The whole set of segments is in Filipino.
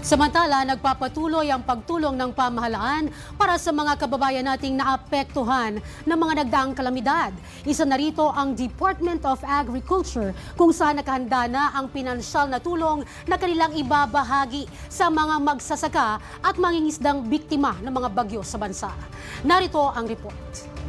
Samantala, nagpapatuloy ang pagtulong ng pamahalaan para sa mga kababayan nating naapektuhan ng mga nagdaang kalamidad. Isa na rito ang Department of Agriculture kung saan nakahanda na ang pinansyal na tulong na kanilang ibabahagi sa mga magsasaka at mangingisdang biktima ng mga bagyo sa bansa. Narito ang report.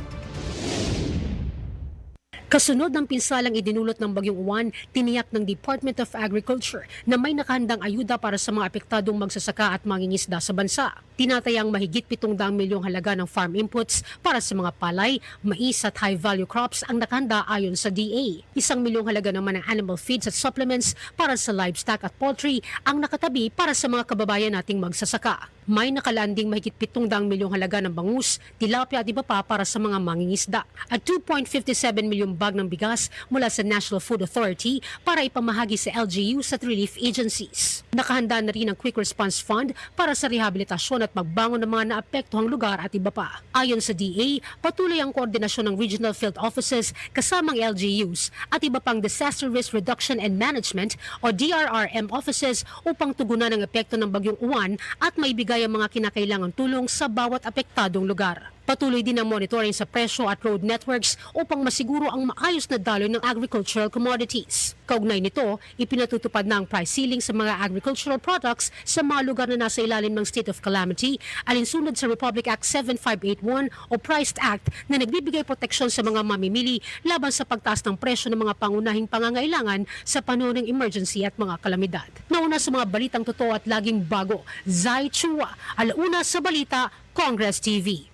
Kasunod ng pinsalang idinulot ng Bagyong Juan, tiniyak ng Department of Agriculture na may nakahandang ayuda para sa mga apektadong magsasaka at mangingisda sa bansa. Tinatayang mahigit 700 milyong halaga ng farm inputs para sa mga palay, mais at high-value crops ang nakahanda ayon sa DA. 1 milyong halaga naman ng animal feeds at supplements para sa livestock at poultry ang nakatabi para sa mga kababayan nating magsasaka. May nakalanding mahigit 700 milyong halaga ng bangus, tilapia at iba pa para sa mga mangingisda. At 2.57 milyong bag ng bigas mula sa National Food Authority para ipamahagi sa LGUs at relief agencies. Nakahanda na rin ang Quick Response Fund para sa rehabilitasyon at pagbangon ng mga naapektuhang lugar at iba pa. Ayon sa DA, patuloy ang koordinasyon ng Regional Field Offices kasamang LGUs at iba pang Disaster Risk Reduction and Management o DRRM offices upang tugunan ang epekto ng Bagyong Juan at maibigay ang mga kinakailangang tulong sa bawat apektadong lugar. Patuloy din ang monitoring sa presyo at road networks upang masiguro ang maayos na daloy ng agricultural commodities. Kaugnay nito, ipinatutupad na ang price ceiling sa mga agricultural products sa mga lugar na nasa ilalim ng state of calamity, alinsunod sa Republic Act 7581 o Price Act na nagbibigay proteksyon sa mga mamimili laban sa pagtaas ng presyo ng mga pangunahing pangangailangan sa panahon ng emergency at mga kalamidad. Nauna sa mga balitang totoo at laging bago, Zai Chua, Alauna sa Balita, Congress TV.